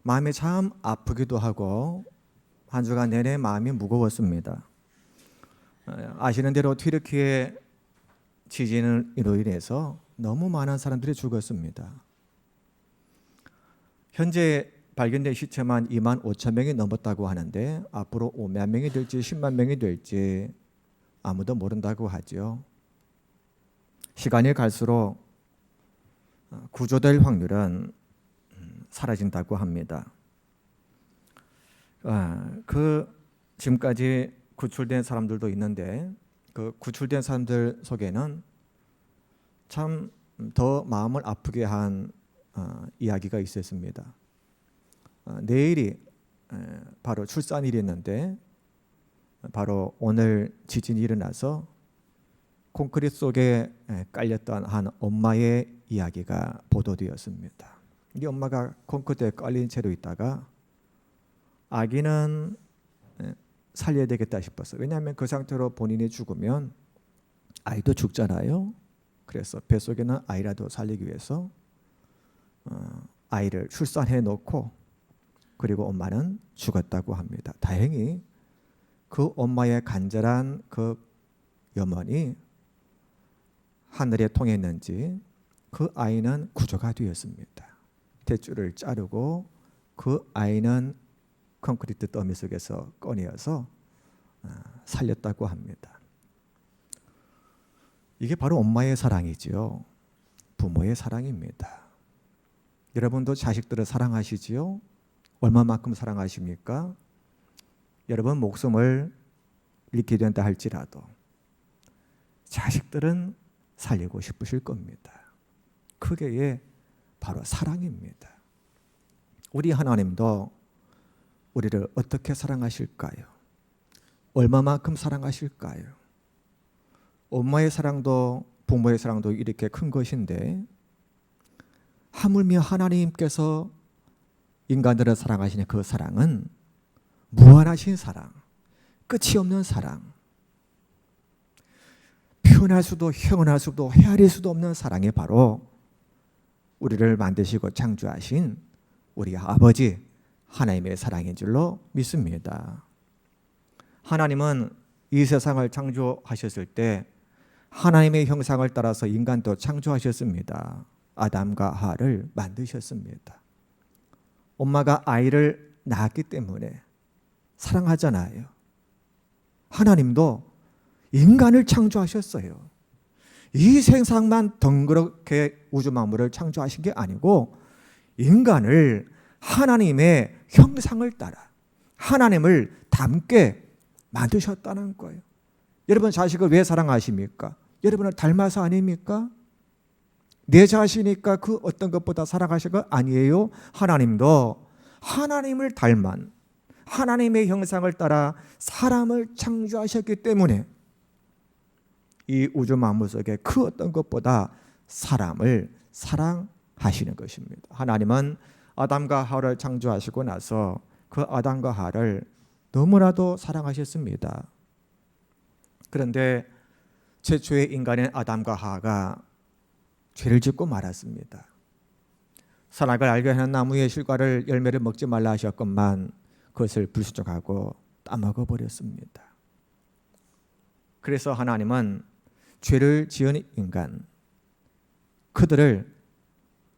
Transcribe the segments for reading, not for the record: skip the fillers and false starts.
마음이 참 아프기도 하고 한 주간 내내 마음이 무거웠습니다. 아시는 대로 튀르키예 지진으로 인해서 너무 많은 사람들이 죽었습니다. 현재 발견된 시체만 2만 5천 명이 넘었다고 하는데 앞으로 5만 명이 될지 10만 명이 될지 아무도 모른다고 하죠. 시간이 갈수록 구조될 확률은 사라진다고 합니다. 지금까지 구출된 사람들도 있는데 그 구출된 사람들 속에는 참 더 마음을 아프게 한 이야기가 있었습니다. 내일이 바로 출산일이었는데 바로 오늘 지진이 일어나서 콘크리트 속에 깔렸던 한 엄마의 이야기가 보도되었습니다. 이 엄마가 콘크리트에 깔린 채로 있다가 아기는 살려야 되겠다 싶어서, 왜냐하면 그 상태로 본인이 죽으면 아이도 죽잖아요. 그래서 뱃속에는 아이라도 살리기 위해서 아이를 출산해 놓고 그리고 엄마는 죽었다고 합니다. 다행히 그 엄마의 간절한 그 염원이 하늘에 통했는지 그 아이는 구조가 되었습니다. 탯줄을 자르고 그 아이는 콘크리트 더미 속에서 꺼내어서 살렸다고 합니다. 이게 바로 엄마의 사랑이지요. 부모의 사랑입니다. 여러분도 자식들을 사랑하시지요? 얼마만큼 사랑하십니까? 여러분 목숨을 잃게 된다 할지라도 자식들은 살리고 싶으실 겁니다. 그게 바로 사랑입니다. 우리 하나님도 우리를 어떻게 사랑하실까요? 얼마만큼 사랑하실까요? 엄마의 사랑도 부모의 사랑도 이렇게 큰 것인데 하물며 하나님께서 인간들을 사랑하시는 그 사랑은 무한하신 사랑, 끝이 없는 사랑, 표현할 수도 형언할 수도 헤아릴 수도 없는 사랑이 바로 우리를 만드시고 창조하신 우리 아버지 하나님의 사랑인 줄로 믿습니다. 하나님은 이 세상을 창조하셨을 때 하나님의 형상을 따라서 인간도 창조하셨습니다. 아담과 하와를 만드셨습니다. 엄마가 아이를 낳았기 때문에 사랑하잖아요. 하나님도 인간을 창조하셨어요. 이 세상만 덩그렇게 우주 만물을 창조하신 게 아니고 인간을 하나님의 형상을 따라 하나님을 닮게 만드셨다는 거예요. 여러분 자식을 왜 사랑하십니까? 여러분을 닮아서 아닙니까? 내 자식이니까 그 어떤 것보다 사랑하실 거 아니에요? 하나님도 하나님을 닮은 하나님의 형상을 따라 사람을 창조하셨기 때문에 이 우주 만물 속에 그 어떤 것보다 사람을 사랑하시는 것입니다. 하나님은 아담과 하와를 창조하시고 나서 그 아담과 하와를 너무나도 사랑하셨습니다. 그런데 최초의 인간인 아담과 하와가 죄를 짓고 말았습니다. 선악을 알게 하는 나무의 실과를 열매를 먹지 말라 하셨건만 그것을 불순종하고 따먹어 버렸습니다. 그래서 하나님은 죄를 지은 인간 그들을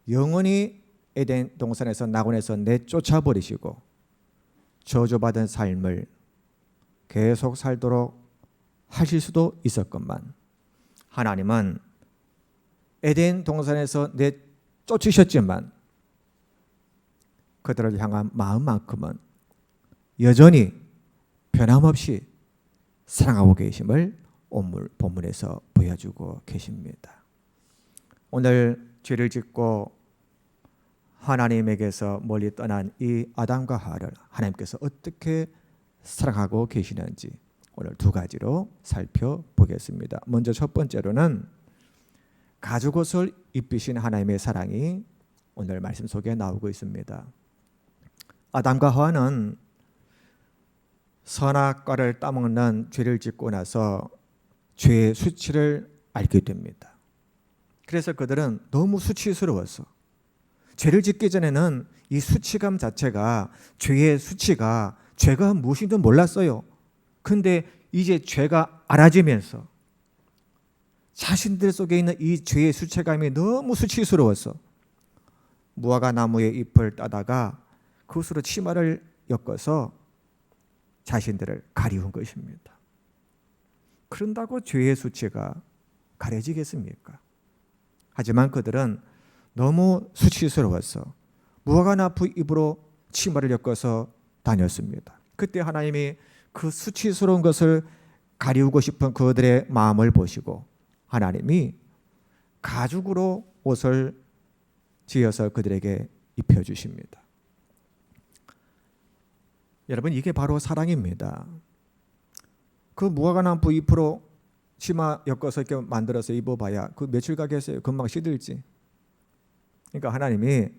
영원히 에덴 동산에서 낙원에서 내쫓아 버리시고 저주받은 삶을 계속 살도록 하실 수도 있었건만 하나님은 에덴 동산에서 내쫓으셨지만 그들을 향한 마음만큼은 여전히 변함없이 사랑하고 계심을 오늘 본문에서 보여주고 계십니다. 오늘 죄를 짓고 하나님에게서 멀리 떠난 이 아담과 하와를 하나님께서 어떻게 사랑하고 계시는지 오늘 두 가지로 살펴보겠습니다. 먼저 첫 번째로는 가죽옷을 입히신 하나님의 사랑이 오늘 말씀 속에 나오고 있습니다. 아담과 하와는 선악과를 따먹는 죄를 짓고 나서 죄의 수치를 알게 됩니다. 그래서 그들은 너무 수치스러워서 죄를 짓기 전에는 이 수치감 자체가 죄의 수치가 죄가 무엇인지 몰랐어요. 근데 이제 죄가 알아지면서 자신들 속에 있는 이 죄의 수치감이 너무 수치스러워서 무화과 나무의 잎을 따다가 그것으로 치마를 엮어서 자신들을 가리운 것입니다. 그런다고 죄의 수치가 가려지겠습니까? 하지만 그들은 너무 수치스러워서 무화과 나무 잎으로 치마를 엮어서 다녔습니다. 그때 하나님이 그 수치스러운 것을 가리우고 싶은 그들의 마음을 보시고 하나님이 가죽으로 옷을 지어서 그들에게 입혀주십니다. 여러분, 이게 바로 사랑입니다. 그 무화과 나무 잎으로 치마 엮어서 이렇게 만들어서 입어봐야 그 며칠 가겠어요? 금방 시들지. 그러니까 하나님이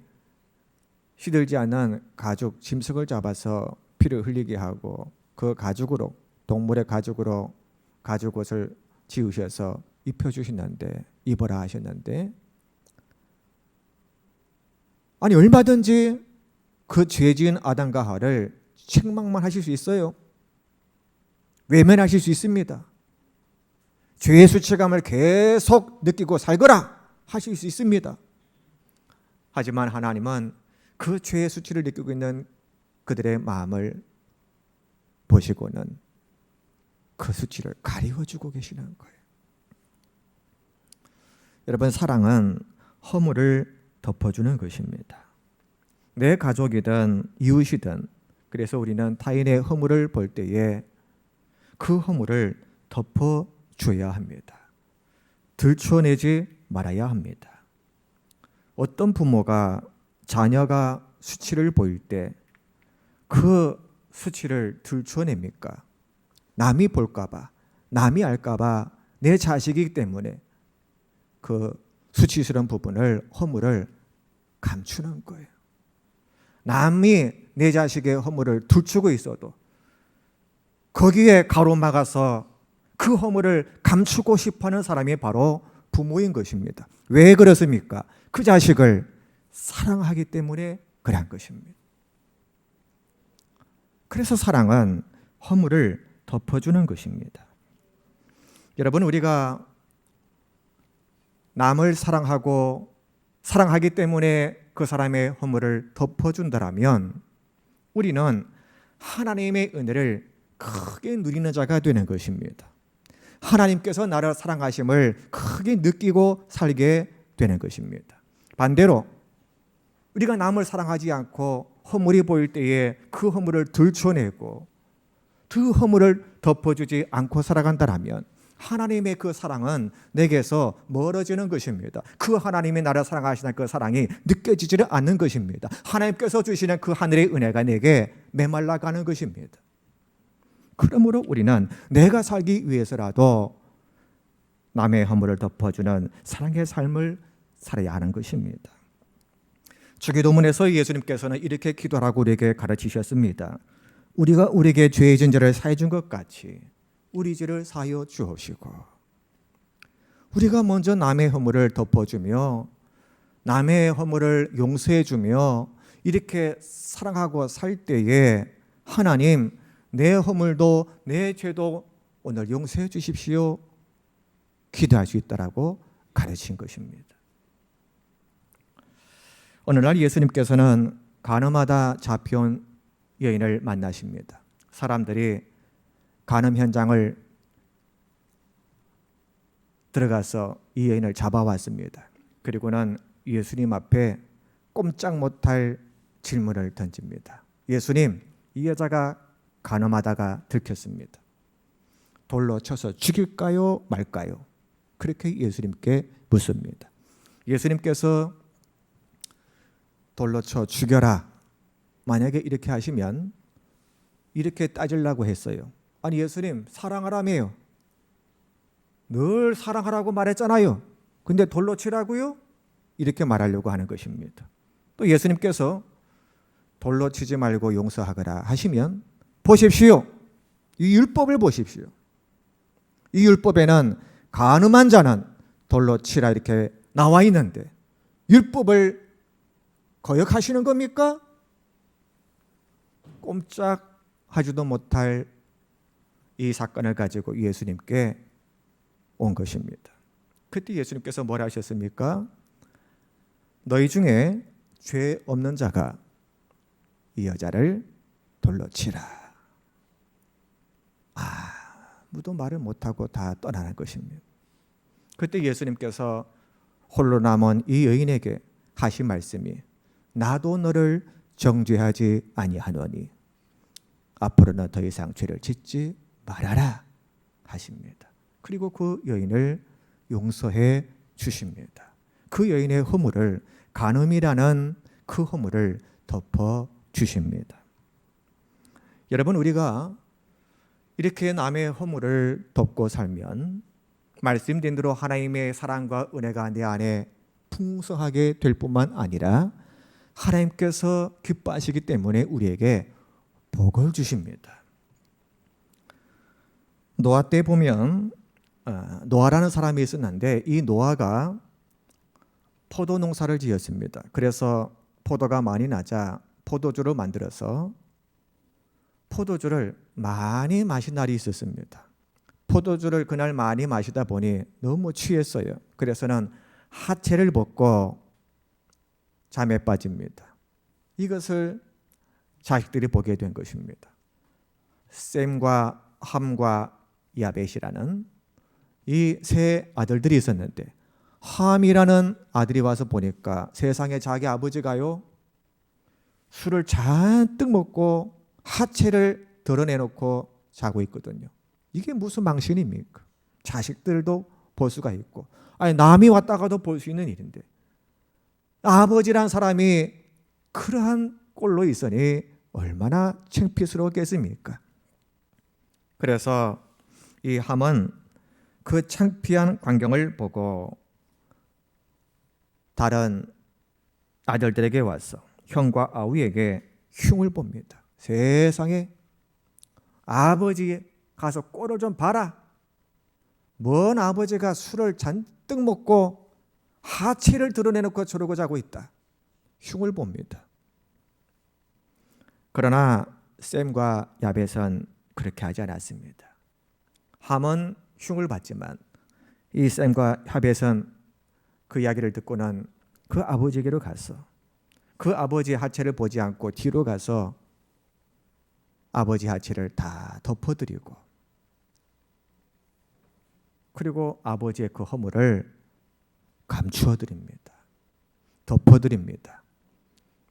시들지 않는 가죽 짐승을 잡아서 피를 흘리게 하고 그 가죽으로, 동물의 가죽으로 가죽 옷을 지으셔서 입혀주시는데, 입어라 하셨는데, 아니 얼마든지 그 죄 지은 아담과 하와를 책망만 하실 수 있어요. 외면하실 수 있습니다. 죄의 수치감을 계속 느끼고 살거라 하실 수 있습니다. 하지만 하나님은 그 죄의 수치를 느끼고 있는 그들의 마음을 보시고는 그 수치를 가리워주고 계시는 거예요. 여러분, 사랑은 허물을 덮어주는 것입니다. 내 가족이든 이웃이든, 그래서 우리는 타인의 허물을 볼 때에 그 허물을 덮어줘야 합니다. 들춰내지 말아야 합니다. 어떤 부모가 자녀가 수치를 보일 때 그 수치를 들춰냅니까? 남이 볼까봐, 남이 알까봐 내 자식이기 때문에 그 수치스러운 부분을, 허물을 감추는 거예요. 남이 내 자식의 허물을 들추고 있어도 거기에 가로막아서 그 허물을 감추고 싶어하는 사람이 바로 부모인 것입니다. 왜 그렇습니까? 그 자식을 사랑하기 때문에 그런 것입니다. 그래서 사랑은 허물을 덮어주는 것입니다. 여러분, 우리가 남을 사랑하기 때문에 그 사람의 허물을 덮어준다면 우리는 하나님의 은혜를 크게 누리는 자가 되는 것입니다. 하나님께서 나를 사랑하심을 크게 느끼고 살게 되는 것입니다. 반대로 우리가 남을 사랑하지 않고 허물이 보일 때에 그 허물을 들춰내고 그 허물을 덮어주지 않고 살아간다면 하나님의 그 사랑은 내게서 멀어지는 것입니다. 그 하나님이 나를 사랑하시는 그 사랑이 느껴지지를 않는 것입니다. 하나님께서 주시는 그 하늘의 은혜가 내게 메말라가는 것입니다. 그러므로 우리는 내가 살기 위해서라도 남의 허물을 덮어주는 사랑의 삶을 살아야 하는 것입니다. 주기도문에서 예수님께서는 이렇게 기도하라고 우리에게 가르치셨습니다. 우리가 우리에게 죄의 진죄를 사해 준 것 같이 우리 죄를 사하여 주옵시고. 우리가 먼저 남의 허물을 덮어주며 남의 허물을 용서해 주며 이렇게 사랑하고 살 때에 하나님, 내 허물도 내 죄도 오늘 용서해 주십시오 기도할 수 있다라고 가르친 것입니다. 오늘날 예수님께서는 간음하다 잡혀온 여인을 만나십니다. 사람들이 간음 현장을 들어가서 이 여인을 잡아왔습니다. 그리고는 예수님 앞에 꼼짝 못할 질문을 던집니다. 예수님, 이 여자가 간음하다가 들켰습니다. 돌로 쳐서 죽일까요 말까요? 그렇게 예수님께 묻습니다. 예수님께서 돌로 쳐 죽여라. 만약에 이렇게 하시면 이렇게 따지려고 했어요. 아니 예수님, 사랑하라며요. 늘 사랑하라고 말했잖아요. 근데 돌로 치라고요? 이렇게 말하려고 하는 것입니다. 또 예수님께서 돌로 치지 말고 용서하거라 하시면 보십시오. 이 율법을 보십시오. 이 율법에는 간음한 자는 돌로 치라 이렇게 나와 있는데 율법을 거역하시는 겁니까? 꼼짝하지도 못할 이 사건을 가지고 예수님께 온 것입니다. 그때 예수님께서 뭐라 하셨습니까? 너희 중에 죄 없는 자가 이 여자를 돌로 치라. 아무도 말을 못하고 다 떠나는 것입니다. 그때 예수님께서 홀로 남은 이 여인에게 하신 말씀이 나도 너를 정죄하지 아니하노니 앞으로는 더 이상 죄를 짓지 말아라 하십니다. 그리고 그 여인을 용서해 주십니다. 그 여인의 허물을, 간음이라는 그 허물을 덮어 주십니다. 여러분, 우리가 이렇게 남의 허물을 덮고 살면 말씀드린 대로 하나님의 사랑과 은혜가 내 안에 풍성하게 될 뿐만 아니라 하나님께서 기뻐하시기 때문에 우리에게 복을 주십니다. 노아 때 보면 노아라는 사람이 있었는데 이 노아가 포도 농사를 지었습니다. 그래서 포도가 많이 나자 포도주를 만들어서 포도주를 많이 마신 날이 있었습니다. 포도주를 그날 많이 마시다 보니 너무 취했어요. 그래서는 하체를 벗고 잠에 빠집니다. 이것을 자식들이 보게 된 것입니다. 셈과 함과 야벳이라는 이 세 아들들이 있었는데 함이라는 아들이 와서 보니까 세상에 자기 아버지가요 술을 잔뜩 먹고 하체를 드러내놓고 자고 있거든요. 이게 무슨 망신입니까? 자식들도 볼 수가 있고 남이 왔다가도 볼 수 있는 일인데 아버지란 사람이 그러한 꼴로 있으니 얼마나 창피스러웠겠습니까? 그래서 이 함은 그 창피한 광경을 보고 다른 아들들에게 와서 형과 아우에게 흉을 봅니다. 세상에 아버지 가서 꼴을 좀 봐라. 뭔 아버지가 술을 잔뜩 먹고 하체를 드러내놓고 저러고 자고 있다. 흉을 봅니다. 그러나 셈과 야벳은 그렇게 하지 않았습니다. 함은 흉을 받지만 이 셈과 야벳은 그 이야기를 듣고는 그 아버지에게로 가서 그 아버지의 하체를 보지 않고 뒤로 가서 아버지 하체를 다 덮어드리고 그리고 아버지의 그 허물을 감추어드립니다. 덮어드립니다.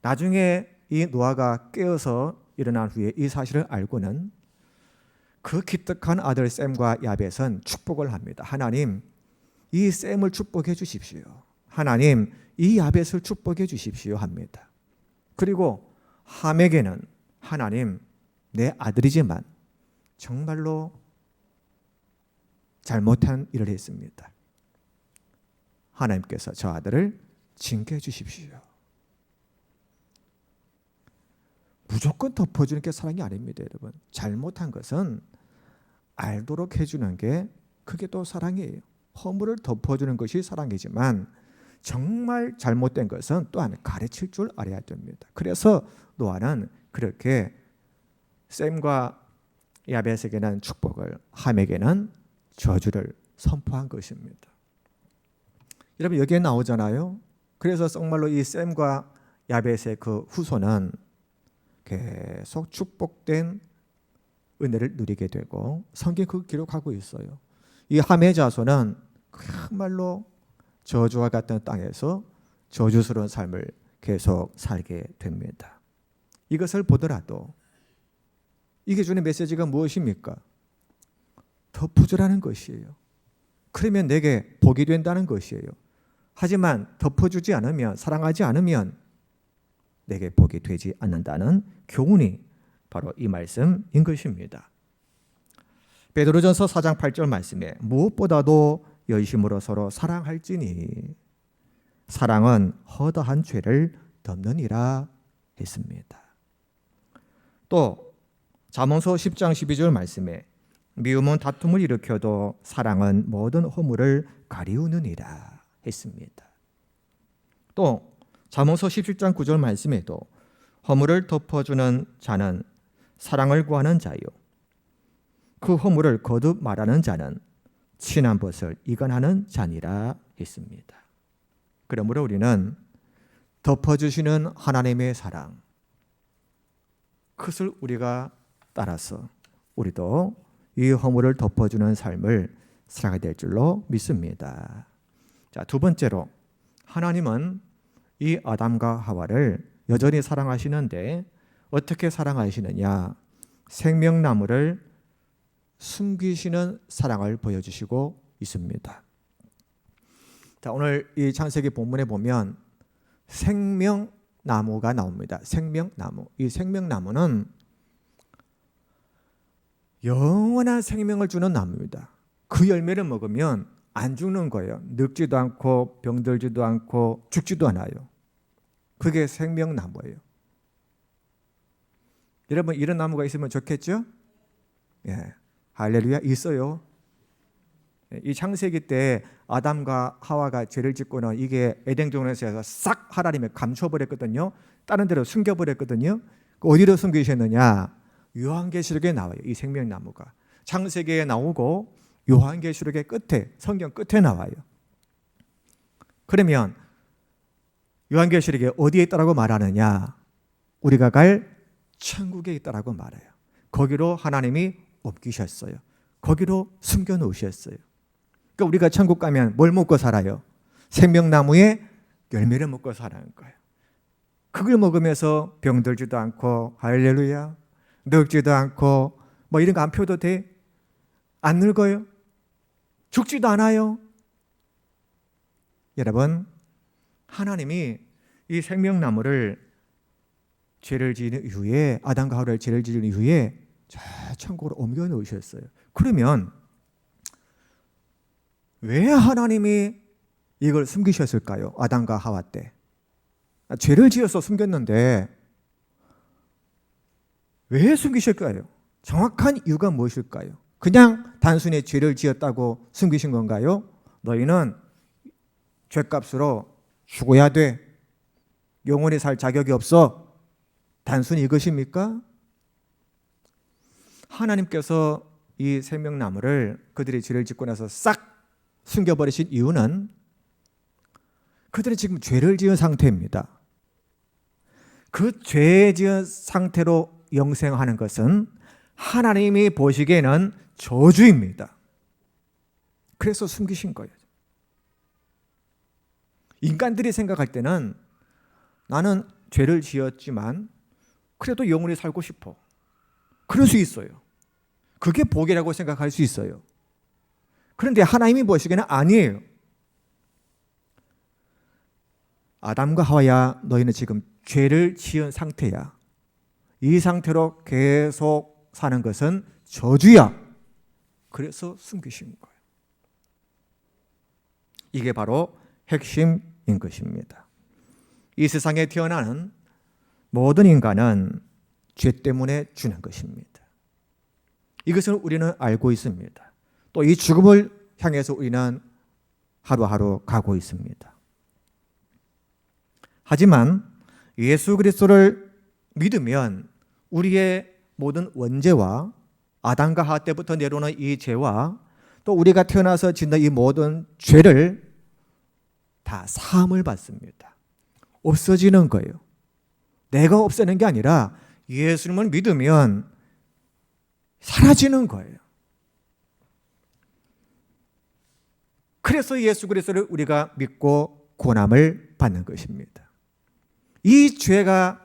나중에 이 노아가 깨어서 일어난 후에 이 사실을 알고는 그 기특한 아들 셈과 야벳은 축복을 합니다. 하나님, 이 셈을 축복해 주십시오. 하나님, 이 야벳을 축복해 주십시오 합니다. 그리고 함에게는 하나님, 내 아들이지만 정말로 잘못한 일을 했습니다. 하나님께서 저 아들을 징계해 주십시오. 무조건 덮어주는 게 사랑이 아닙니다, 여러분. 잘못한 것은 알도록 해주는 게 그게 또 사랑이에요. 허물을 덮어주는 것이 사랑이지만 정말 잘못된 것은 또한 가르칠 줄 알아야 됩니다. 그래서 노아는 그렇게 셈과 야벳에게는 축복을, 함에게는 저주를 선포한 것입니다. 여러분, 여기에 나오잖아요. 그래서 정말로 이 셈과 야벳의 그 후손은 계속 축복된 은혜를 누리게 되고 성경이 그 기록하고 있어요. 이 함의 자손은 정말로 저주와 같은 땅에서 저주스러운 삶을 계속 살게 됩니다. 이것을 보더라도 이게 주는 메시지가 무엇입니까? 덮어주라는 것이에요. 그러면 내게 복이 된다는 것이에요. 하지만 덮어주지 않으면, 사랑하지 않으면 내게 복이 되지 않는다는 교훈이 바로 이 말씀인 것입니다. 베드로전서 4장 8절 말씀에 무엇보다도 열심으로 서로 사랑할지니 사랑은 허다한 죄를 덮느니라 했습니다. 또 잠언서 10장 12절 말씀에 미움은 다툼을 일으켜도 사랑은 모든 허물을 가리우느니라 했습니다. 또 잠언서 17장 9절 말씀에도 허물을 덮어주는 자는 사랑을 구하는 자요, 그 허물을 거듭 말하는 자는 친한 벗을 이간하는 자니라 했습니다. 그러므로 우리는 덮어주시는 하나님의 사랑, 그것을 우리가 따라서 우리도 이 허물을 덮어주는 삶을 살아가야 될 줄로 믿습니다. 자, 두 번째로 하나님은 이 아담과 하와를 여전히 사랑하시는데 어떻게 사랑하시느냐? 생명나무를 숨기시는 사랑을 보여주시고 있습니다. 자, 오늘 이 창세기 본문에 보면 생명나무가 나옵니다. 생명나무. 이 생명나무는 영원한 생명을 주는 나무입니다. 그 열매를 먹으면 안 죽는 거예요. 늙지도 않고 병들지도 않고 죽지도 않아요. 그게 생명나무예요. 여러분, 이런 나무가 있으면 좋겠죠? 예, 할렐루야, 있어요. 이 창세기 때 아담과 하와가 죄를 짓고는 이게 에덴 동산에서 싹 하나님이 감춰버렸거든요. 다른 데로 숨겨버렸거든요. 어디로 숨기셨느냐? 요한계시록에 나와요. 이 생명나무가 창세기에 나오고 요한계시록의 끝에, 성경 끝에 나와요. 그러면 요한계시록에 어디에 있다라고 말하느냐? 우리가 갈 천국에 있다라고 말해요. 거기로 하나님이 옮기셨어요. 거기로 숨겨 놓으셨어요. 그러니까 우리가 천국 가면 뭘 먹고 살아요? 생명나무의 열매를 먹고 사는 거예요. 그걸 먹으면서 병들지도 않고, 할렐루야, 늙지도 않고, 뭐 이런 거 안 펴도 돼? 안 늙어요? 죽지도 않아요? 여러분, 하나님이 이 생명나무를 죄를 지은 이후에, 아담과 하와를 죄를 지은 이후에 저 천국으로 옮겨 놓으셨어요. 그러면 왜 하나님이 이걸 숨기셨을까요? 아담과 하와 때 죄를 지어서 숨겼는데 왜 숨기실까요? 정확한 이유가 무엇일까요? 그냥 단순히 죄를 지었다고 숨기신 건가요? 너희는 죄값으로 죽어야 돼, 영원히 살 자격이 없어, 단순히 이것입니까? 하나님께서 이 생명나무를 그들이 죄를 짓고 나서 싹 숨겨버리신 이유는 그들이 지금 죄를 지은 상태입니다. 그 죄 지은 상태로 영생하는 것은 하나님이 보시기에는 저주입니다. 그래서 숨기신 거예요. 인간들이 생각할 때는 나는 죄를 지었지만 그래도 영원히 살고 싶어, 그럴 수 있어요. 그게 복이라고 생각할 수 있어요. 그런데 하나님이 보시기에는 아니에요. 아담과 하와야, 너희는 지금 죄를 지은 상태야. 이 상태로 계속 사는 것은 저주야. 그래서 숨기신 거예요. 이게 바로 핵심인 것입니다. 이 세상에 태어나는 모든 인간은 죄 때문에 주는 것입니다. 이것을 우리는 알고 있습니다. 또 이 죽음을 향해서 우리는 하루하루 가고 있습니다. 하지만 예수 그리스도를 믿으면 우리의 모든 원죄와 아담과 하와 때부터 내려오는 이 죄와 또 우리가 태어나서 짓는 이 모든 죄를 다 사함을 받습니다. 없어지는 거예요. 내가 없애는 게 아니라 예수님을 믿으면 사라지는 거예요. 그래서 예수 그리스도를 우리가 믿고 구원함을 받는 것입니다. 이 죄가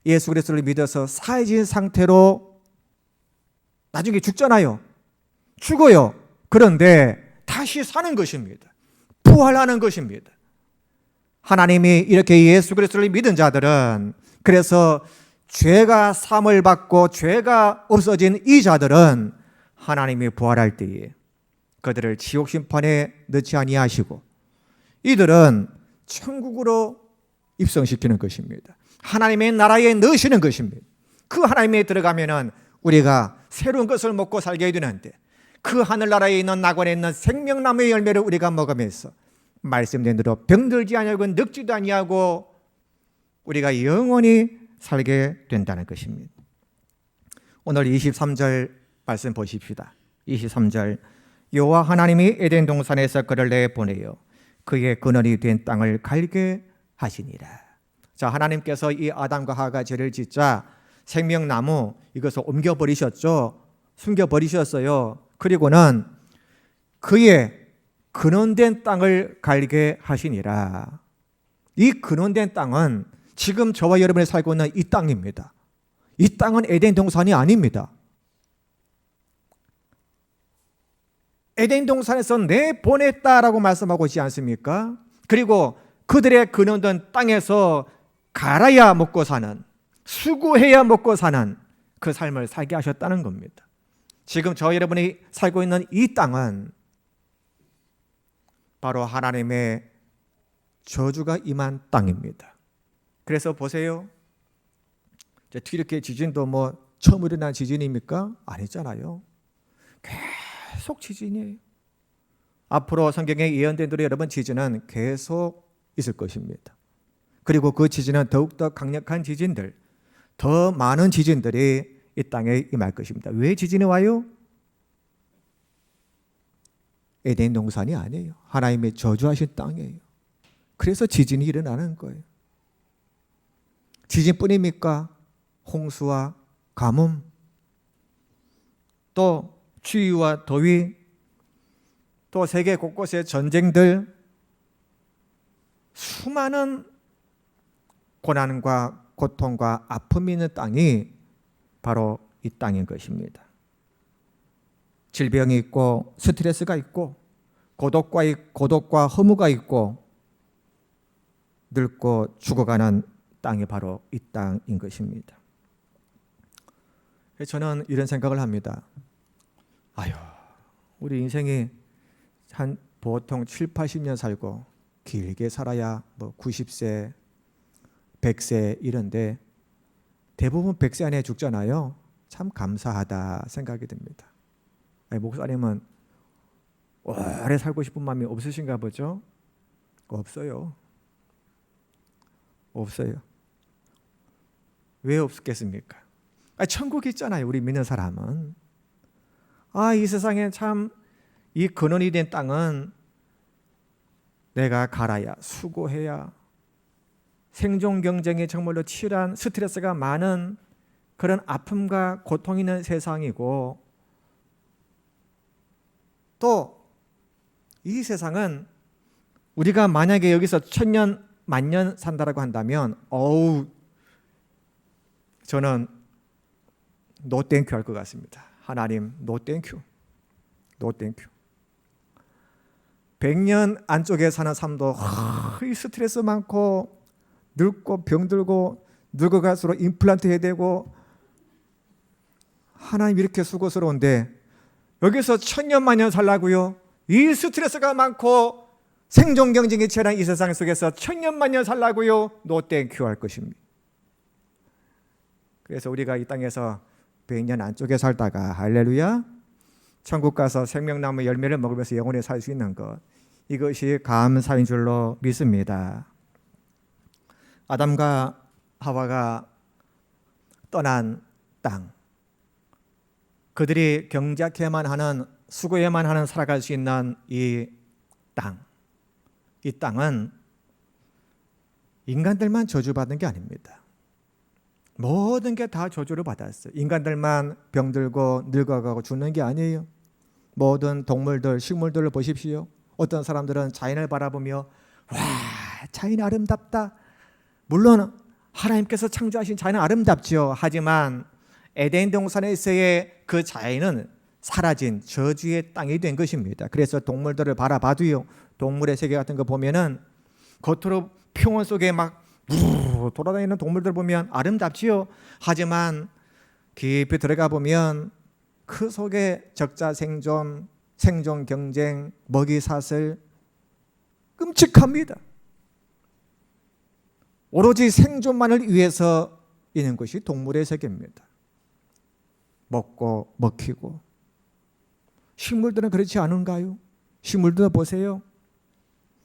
예수 그리스도를 믿어서 사해진 상태로 나중에 죽잖아요. 죽어요. 그런데 다시 사는 것입니다. 부활하는 것입니다. 하나님이 이렇게 예수 그리스도를 믿은 자들은, 그래서 죄가 사함을 받고 죄가 없어진 이 자들은 하나님이 부활할 때에 그들을 지옥 심판에 넣지 아니하시고 이들은 천국으로 입성시키는 것입니다. 하나님의 나라에 넣으시는 것입니다. 그 하나님에 들어가면은 우리가 새로운 것을 먹고 살게 되는데, 그 하늘나라에 있는 낙원에 있는 생명나무의 열매를 우리가 먹으면서 말씀된 대로 병들지 아니하고 늙지도 아니하고 우리가 영원히 살게 된다는 것입니다. 오늘 23절 말씀 보십시다. 23절 여호와 하나님이 에덴 동산에서 그를 내보내어 그의 근원이 된 땅을 갈게 하시니라. 자, 하나님께서 이 아담과 하와가 죄를 짓자 생명나무 이것을 옮겨버리셨죠. 숨겨버리셨어요. 그리고는 그의 근원된 땅을 갈게 하시니라. 이 근원된 땅은 지금 저와 여러분이 살고 있는 이 땅입니다. 이 땅은 에덴 동산이 아닙니다. 에덴 동산에서 내보냈다라고 말씀하고 있지 않습니까? 그리고 그들의 근원된 땅에서 갈아야 먹고 사는, 수고해야 먹고 사는 그 삶을 살게 하셨다는 겁니다. 지금 저 여러분이 살고 있는 이 땅은 바로 하나님의 저주가 임한 땅입니다. 그래서 보세요. 튀르키예 지진도 뭐 처음 일어난 지진입니까? 아니잖아요. 계속 지진이에요. 앞으로 성경에 예언된 대로 여러분 지진은 계속 있을 것입니다. 그리고 그 지진은 더욱더 강력한 지진들, 더 많은 지진들이 이 땅에 임할 것입니다. 왜 지진이 와요? 에덴 동산이 아니에요. 하나님의 저주하신 땅이에요. 그래서 지진이 일어나는 거예요. 지진뿐입니까? 홍수와 가뭄, 또 추위와 더위, 또 세계 곳곳의 전쟁들, 수많은 고난과 고통과 아픔이 있는 땅이 바로 이 땅인 것입니다. 질병이 있고 스트레스가 있고 고독과 허무가 있고 늙고 죽어가는 땅이 바로 이 땅인 것입니다. 저는 이런 생각을 합니다. 우리 인생이 한 보통 7, 80년 살고 길게 살아야 뭐 90세, 100세 이런데 대부분 100세 안에 죽잖아요. 참 감사하다 생각이 듭니다. 목사님은 오래 살고 싶은 마음이 없으신가 보죠? 없어요. 왜 없겠습니까? 천국이 있잖아요. 우리 믿는 사람은. 이 세상에 참 이 근원이 된 땅은 내가 갈아야, 수고해야, 생존 경쟁이 정말로 치열한 스트레스가 많은 그런 아픔과 고통이 있는 세상이고, 또 이 세상은 우리가 만약에 여기서 1000년, 만년 산다라고 한다면 저는 노 땡큐 할 것 같습니다. 하나님 노 땡큐. 100년 안쪽에 사는 삶도 이 스트레스 많고 늙고 병들고 늙어갈수록 임플란트 해야 되고, 하나님 이렇게 수고스러운데 여기서 1000년 만년 살라고요? 이 스트레스가 많고 생존 경쟁이 치열한 이 세상 속에서 1000년 만년 살라고요? 노 땡큐 할 것입니다. 그래서 우리가 이 땅에서 100년 안쪽에 살다가 할렐루야 천국 가서 생명나무 열매를 먹으면서 영원히 살 수 있는 것, 이것이 감사인 줄로 믿습니다. 아담과 하와가 떠난 땅, 그들이 경작해야만 하는, 수고해야만 하는, 살아갈 수 있는 이 땅은 인간들만 저주받은 게 아닙니다. 모든 게 다 저주를 받았어요. 인간들만 병들고 늙어가고 죽는 게 아니에요. 모든 동물들, 식물들을 보십시오. 어떤 사람들은 자연을 바라보며 와, 자연이 아름답다. 물론 하나님께서 창조하신 자연은 아름답죠. 하지만 에덴 동산에서의 그 자연은 사라진 저주의 땅이 된 것입니다. 그래서 동물들을 바라봐도요, 동물의 세계 같은 거 보면은 겉으로 평원 속에 막 돌아다니는 동물들 보면 아름답지요. 하지만 깊이 들어가 보면 그 속에 적자 생존, 생존 경쟁, 먹이 사슬 끔찍합니다. 오로지 생존만을 위해서 있는 것이 동물의 세계입니다. 먹고 먹히고. 식물들은 그렇지 않은가요? 식물들 보세요.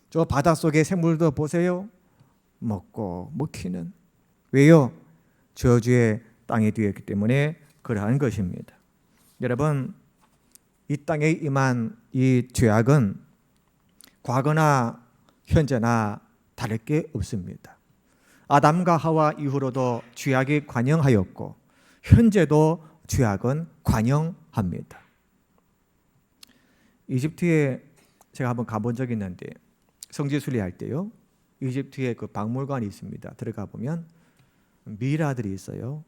저 바닷속의 생물들 보세요. 먹고 먹히는. 왜요? 저주의 땅이 되었기 때문에 그러한 것입니다. 여러분, 이 땅에 임한 이 죄악은 과거나 현재나 다를 게 없습니다. 아담과 하와 이후로도 죄악이 관영하였고 현재도 죄악은 관영합니다. 이집트에 제가 한번 가본 적이 있는데 성지 순례할 때요, 이집트에 그 박물관이 있습니다. 들어가 보면 미라들이 있어요.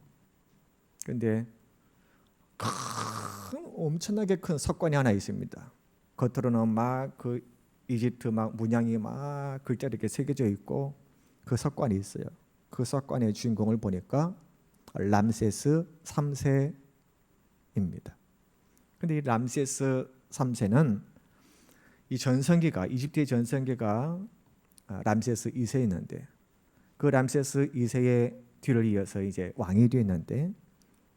근데 엄청나게 큰 석관이 하나 있습니다. 겉으로는 막 그 이집트 막 문양이 막 글자 이렇게 새겨져 있고 그 석관이 있어요. 그 석관의 주인공을 보니까 람세스 3세입니다. 근데 이 람세스 3세는 이 전성기가, 이집트의 전성기가 람세스 2세였는데 그 람세스 2세의 뒤를 이어서 이제 왕이 되었는데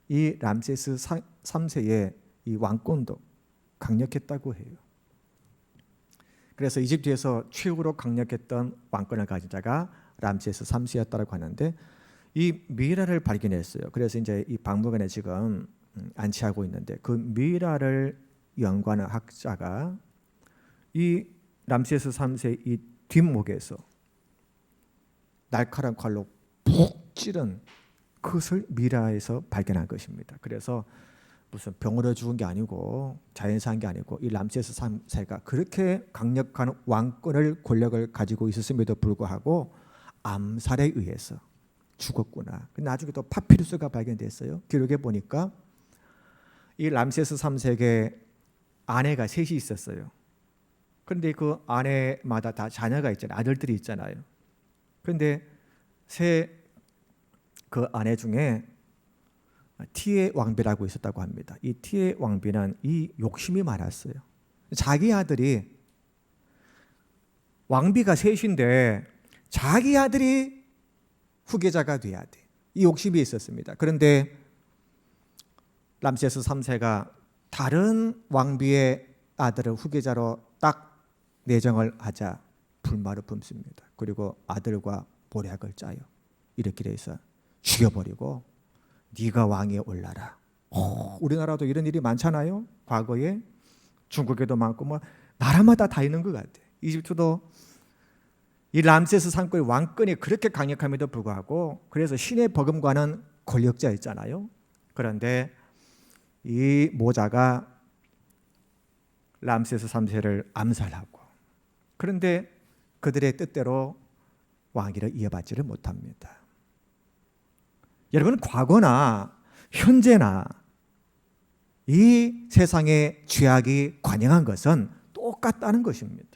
이 람세스 3세의 이 왕권도 강력했다고 해요. 그래서 이집트에서 최고로 강력했던 왕권을 가진 자가 람세스 3세였다고 하는데 이 미라를 발견했어요. 그래서 이제 이 박물관에 지금 안치하고 있는데 그 미라를 연구하는 학자가 이 람세스 3세 이 뒷목에서 날카로운 칼로 푹 찌른 그것을 미라에서 발견한 것입니다. 그래서 무슨 병으로 죽은 게 아니고 자연사한 게 아니고 이 람세스 3세가 그렇게 강력한 왕권을 권력을 가지고 있었음에도 불구하고 암살에 의해서 죽었구나. 나중에 또 파피루스가 발견됐어요. 기록에 보니까 이 람세스 3세에게 아내가 셋이 있었어요. 그런데 그 아내마다 다 자녀가 있잖아요. 아들들이 있잖아요. 그런데 그 아내 중에 티의 왕비라고 있었다고 합니다. 이 티의 왕비는 이 욕심이 많았어요. 자기 아들이 왕비가 셋인데 자기 아들이 후계자가 돼야 돼. 이 욕심이 있었습니다. 그런데 람세스 3세가 다른 왕비의 아들을 후계자로 딱 내정을 하자 불말을 뿜습니다. 그리고 아들과 모략을 짜요. 이렇게 돼서 죽여버리고 네가 왕위에 올라라. 우리나라도 이런 일이 많잖아요. 과거에 중국에도 많고 뭐 나라마다 다 있는 것 같아요. 이집트도 이 람세스 3세의 왕권이 그렇게 강력함에도 불구하고 그래서 신의 버금가는 권력자였잖아요. 그런데 이 모자가 람세스 3세를 암살하고 그런데 그들의 뜻대로 왕위를 이어받지를 못합니다. 여러분, 과거나 현재나 이 세상의 죄악이 관영한 것은 똑같다는 것입니다.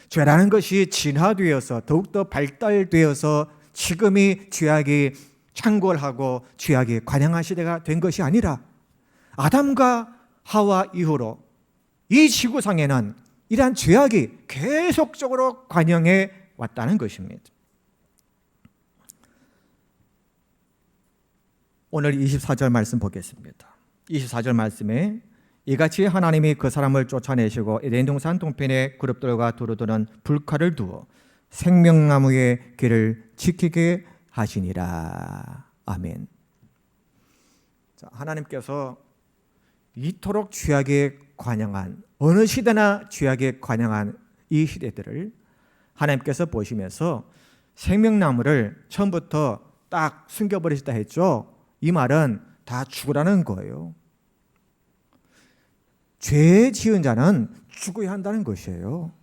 죄라는 것이 진화되어서 더욱더 발달되어서 지금이 죄악이 창궐하고 죄악이 관영한 시대가 된 것이 아니라 아담과 하와 이후로 이 지구상에는 이러한 죄악이 계속적으로 관영해 왔다는 것입니다. 오늘 24절 말씀 보겠습니다. 24절 말씀에 이같이 하나님이 그 사람을 쫓아내시고 에덴 동산 동편의 그룹들과 두루두는 불칼을 두어 생명나무의 길을 지키게 하시니라. 아멘. 자, 하나님께서 이토록 죄악에 관영한, 어느 시대나 죄악에 관영한 이 시대들을 하나님께서 보시면서 생명나무를 처음부터 딱 숨겨버리시다 했죠. 이 말은 다 죽으라는 거예요. 죄 지은 자는 죽어야 한다는 것이에요.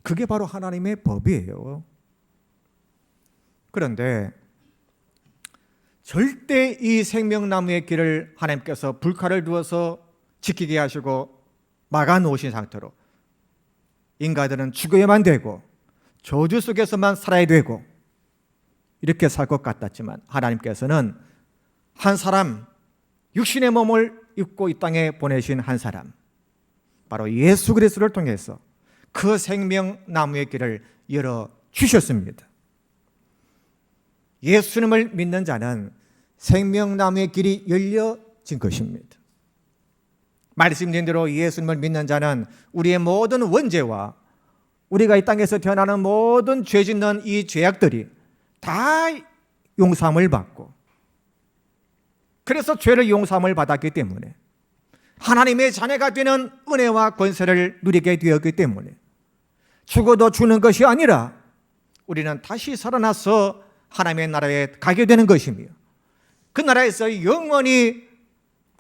그게 바로 하나님의 법이에요. 그런데 절대 이 생명나무의 길을 하나님께서 불칼을 두어서 지키게 하시고 막아 놓으신 상태로 인간들은 죽어야만 되고 저주 속에서만 살아야 되고 이렇게 살 것 같았지만 하나님께서는 한 사람, 육신의 몸을 입고 이 땅에 보내신 한 사람, 바로 예수 그리스도를 통해서 그 생명나무의 길을 열어주셨습니다. 예수님을 믿는 자는 생명나무의 길이 열려진 것입니다. 말씀드린 대로 예수님을 믿는 자는 우리의 모든 원죄와 우리가 이 땅에서 태어나는 모든 죄 짓는 이 죄악들이 다 용서함을 받고, 그래서 죄를 용서함을 받았기 때문에 하나님의 자녀가 되는 은혜와 권세를 누리게 되었기 때문에 죽어도 죽는 것이 아니라 우리는 다시 살아나서 하나님의 나라에 가게 되는 것이며, 그 나라에서 영원히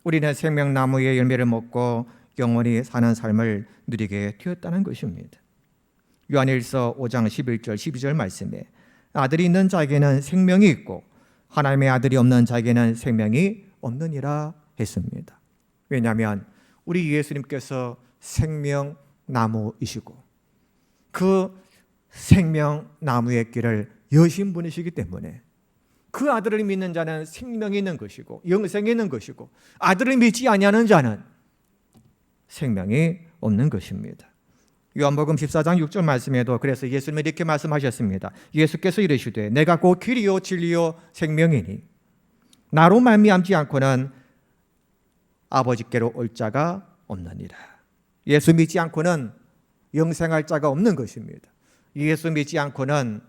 우리는 생명나무의 열매를 먹고 영원히 사는 삶을 누리게 되었다는 것입니다. 요한일서 5장 11절 12절 말씀에 아들이 있는 자에게는 생명이 있고 하나님의 아들이 없는 자에게는 생명이 없느니라 했습니다. 왜냐하면 우리 예수님께서 생명나무이시고 그 생명나무의 길을 여신 분이시기 때문에 그 아들을 믿는 자는 생명이 있는 것이고 영생이 있는 것이고, 아들을 믿지 아니하는 자는 생명이 없는 것입니다. 요한복음 14장 6절 말씀에도 그래서 예수님이 이렇게 말씀하셨습니다. 예수께서 이르시되 내가 곧 길이요 진리요 생명이니 나로 말미암지 않고는 아버지께로 올 자가 없느니라. 예수 믿지 않고는 영생할 자가 없는 것입니다. 예수 믿지 않고는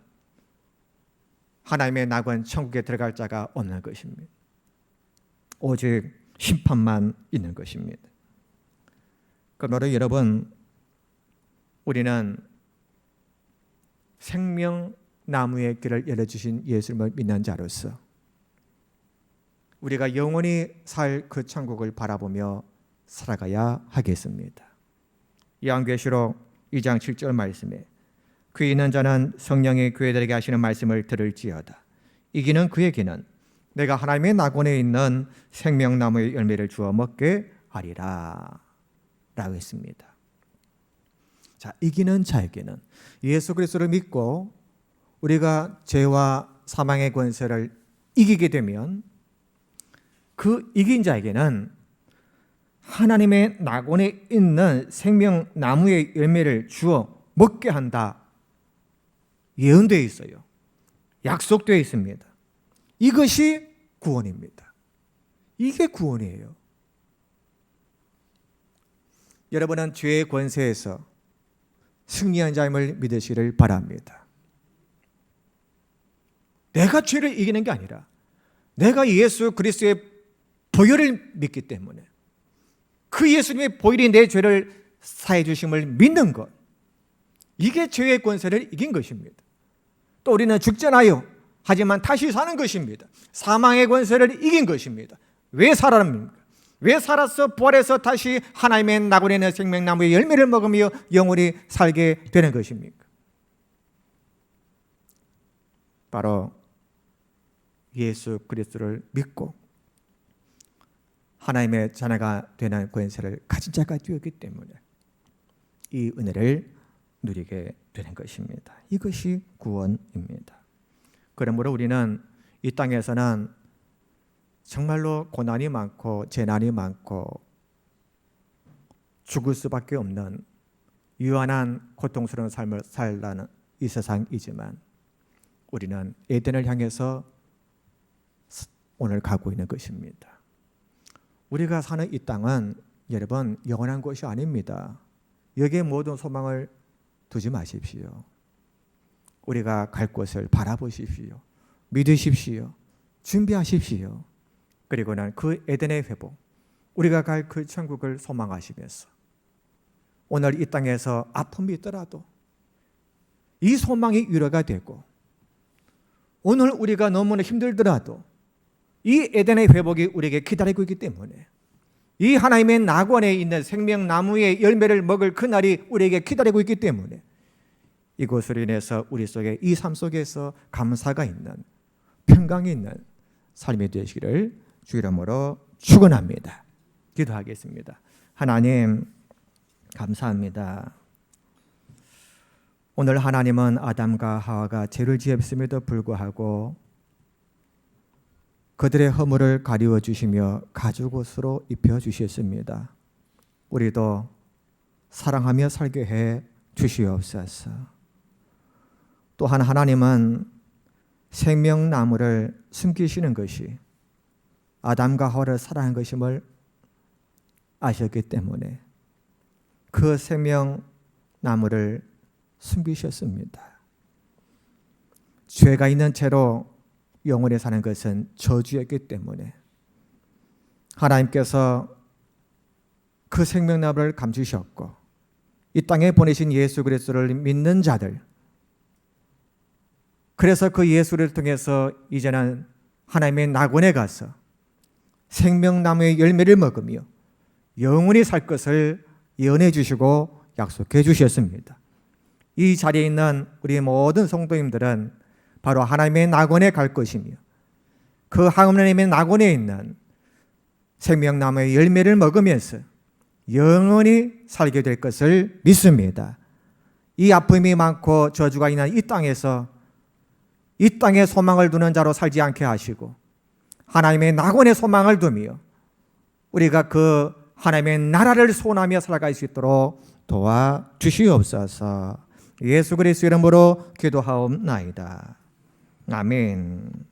하나님의 낙원 천국에 들어갈 자가 없는 것입니다. 오직 심판만 있는 것입니다. 그러므로 여러분, 우리는 생명나무의 길을 열어주신 예수님을 믿는 자로서 우리가 영원히 살 그 천국을 바라보며 살아가야 하겠습니다. 요한계시록 2장 7절 말씀에 귀 있는 자는 성령이 교회들에게 하시는 말씀을 들을지어다. 이기는 그에게는 내가 하나님의 낙원에 있는 생명나무의 열매를 주어 먹게 하리라 라고 했습니다. 자, 이기는 자에게는 예수 그리스도를 믿고 우리가 죄와 사망의 권세를 이기게 되면 그 이긴 자에게는 하나님의 낙원에 있는 생명나무의 열매를 주어 먹게 한다. 예언되어 있어요. 약속되어 있습니다. 이것이 구원입니다. 이게 구원이에요. 여러분은 죄의 권세에서 승리한 자임을 믿으시를 바랍니다. 내가 죄를 이기는 게 아니라 내가 예수 그리스도의 보혈을 믿기 때문에 그 예수님의 보혈이 내 죄를 사해 주심을 믿는 것, 이게 죄의 권세를 이긴 것입니다. 또 우리는 죽잖아요. 하지만 다시 사는 것입니다. 사망의 권세를 이긴 것입니다. 왜 살아납니까? 왜 살아서 부활해서 다시 하나님의 낙원에 있는 생명나무의 열매를 먹으며 영원히 살게 되는 것입니까? 바로 예수 그리스도를 믿고 하나님의 자녀가 되는 권세를 가진 자가 되었기 때문에 이 은혜를 누리게 되는 것입니다. 이것이 구원입니다. 그러므로 우리는 이 땅에서는 정말로 고난이 많고 재난이 많고 죽을 수밖에 없는 유한한 고통스러운 삶을 살라는 이 세상이지만 우리는 에덴을 향해서 오늘 가고 있는 것입니다. 우리가 사는 이 땅은 여러분 영원한 곳이 아닙니다. 여기에 모든 소망을 두지 마십시오. 우리가 갈 곳을 바라보십시오. 믿으십시오. 준비하십시오. 그리고는 그 에덴의 회복, 우리가 갈 그 천국을 소망하시면서 오늘 이 땅에서 아픔이 있더라도 이 소망이 위로가 되고, 오늘 우리가 너무나 힘들더라도 이 에덴의 회복이 우리에게 기다리고 있기 때문에 이 하나님의 낙원에 있는 생명나무의 열매를 먹을 그날이 우리에게 기다리고 있기 때문에 이것으로 인해서 우리 속에 이 삶 속에서 감사가 있는, 평강이 있는 삶이 되시기를 주 이름으로 축원합니다. 기도하겠습니다. 하나님 감사합니다. 오늘 하나님은 아담과 하와가 죄를 지었음에도 불구하고 그들의 허물을 가리워 주시며 가죽옷으로 입혀 주셨습니다. 우리도 사랑하며 살게 해 주시옵소서. 또한 하나님은 생명나무를 숨기시는 것이 아담과 하와를 사랑한 것임을 아셨기 때문에 그 생명나무를 숨기셨습니다. 죄가 있는 채로 영원히 사는 것은 저주였기 때문에 하나님께서 그 생명나무를 감추셨고 이 땅에 보내신 예수 그리스도를 믿는 자들, 그래서 그 예수를 통해서 이제는 하나님의 낙원에 가서 생명나무의 열매를 먹으며 영원히 살 것을 예언해 주시고 약속해 주셨습니다. 이 자리에 있는 우리 모든 성도님들은 바로 하나님의 낙원에 갈 것이며 그 하나님의 낙원에 있는 생명나무의 열매를 먹으면서 영원히 살게 될 것을 믿습니다. 이 아픔이 많고 저주가 있는 이 땅에서 이 땅에 소망을 두는 자로 살지 않게 하시고 하나님의 낙원에 소망을 두며 우리가 그 하나님의 나라를 소원하며 살아갈 수 있도록 도와주시옵소서. 예수 그리스도 이름으로 기도하옵나이다. 아멘.